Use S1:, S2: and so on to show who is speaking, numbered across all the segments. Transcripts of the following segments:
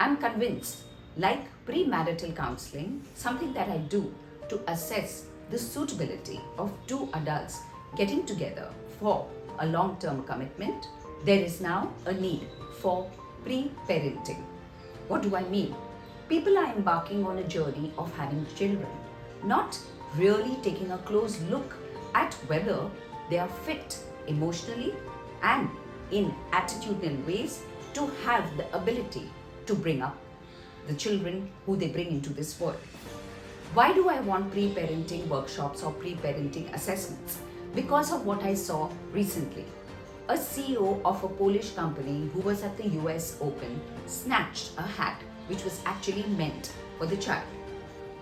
S1: I'm convinced, like premarital counselling, something that I do to assess the suitability of two adults getting together for a long-term commitment, there is now a need for pre-parenting. What do I mean? People are embarking on a journey of having children, not really taking a close look at whether they are fit emotionally and in attitudinal ways to have the ability to bring up the children who they bring into this world. Why do I want pre-parenting workshops or pre-parenting assessments? Because of what I saw recently. A CEO of a Polish company who was at the US Open snatched a hat which was actually meant for the child.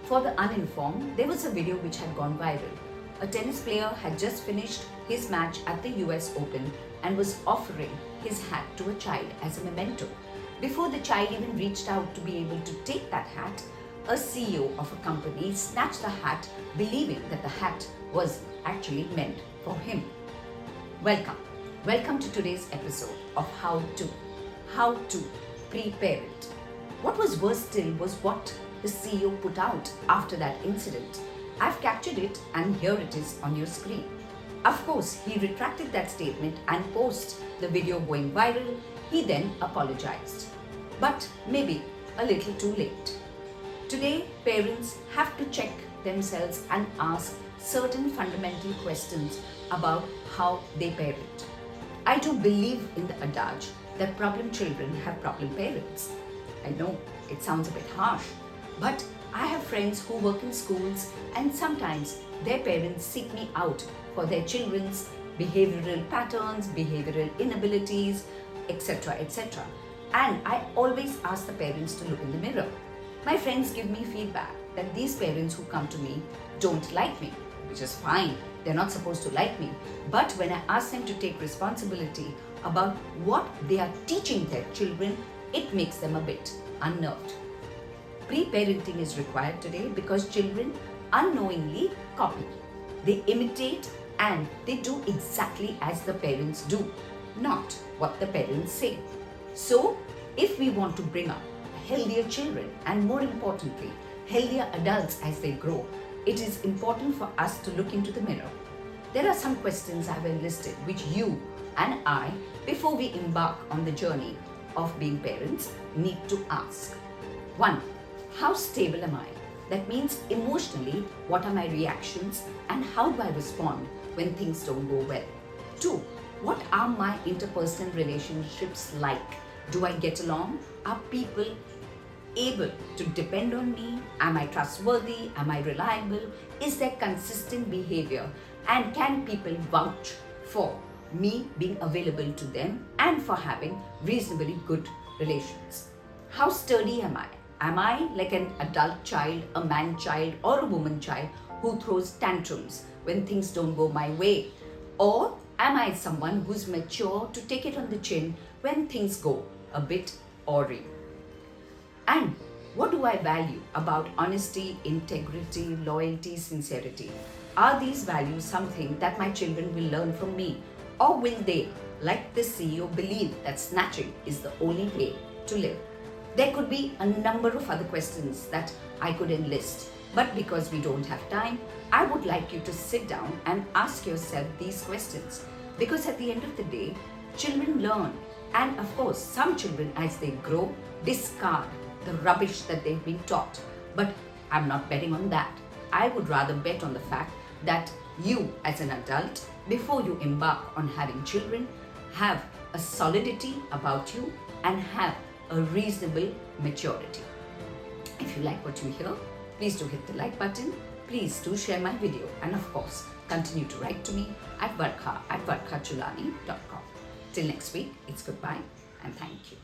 S1: For the uninformed, there was a video which had gone viral. A tennis player had just finished his match at the US Open and was offering his hat to a child as a memento. Before the child even reached out to be able to take that hat, a CEO of a company snatched the hat, believing that the hat was actually meant for him. Welcome to today's episode of How to pre-parent. What was worse still was what the CEO put out after that incident. I've captured it and here it is on your screen. Of course, he retracted that statement and post the video going viral. He then apologized. But maybe a little too late. Today, parents have to check themselves and ask certain fundamental questions about how they parent. I do believe in the adage that problem children have problem parents. I know it sounds a bit harsh, but I have friends who work in schools and sometimes their parents seek me out for their children's behavioral patterns, behavioral inabilities, etc. etc. And I always ask the parents to look in the mirror. My friends give me feedback that these parents who come to me don't like me, which is fine. They're not supposed to like me. But when I ask them to take responsibility about what they are teaching their children, it makes them a bit unnerved. Pre-parenting is required today because children unknowingly copy. They imitate and they do exactly as the parents do, not what the parents say. So, if we want to bring up healthier children and more importantly, healthier adults as they grow, it is important for us to look into the mirror. There are some questions I've enlisted which you and I, before we embark on the journey of being parents, need to ask. 1. How stable am I? That means emotionally, what are my reactions and how do I respond when things don't go well? 2. What are my interpersonal relationships like? Do I get along? Are people able to depend on me? Am I trustworthy? Am I reliable? Is there consistent behavior? And can people vouch for me being available to them and for having reasonably good relations? How sturdy am I? Am I like an adult child, a man child, or a woman child who throws tantrums when things don't go my way? Or am I someone who's mature to take it on the chin when things go a bit awry? And what do I value about honesty, integrity, loyalty, sincerity? Are these values something that my children will learn from me? Or will they, like this CEO, believe that snatching is the only way to live? There could be a number of other questions that I could enlist, but because we don't have time, I would like you to sit down and ask yourself these questions. Because at the end of the day, children learn, and of course, some children as they grow discard the rubbish that they've been taught. But I'm not betting on that. I would rather bet on the fact that you as an adult, before you embark on having children, have a solidity about you and have a reasonable maturity. If you like what you hear, please do hit the like button. Please do share my video and of course, continue to write to me at varkha@varkhachulani.com. Till next week, it's goodbye and thank you.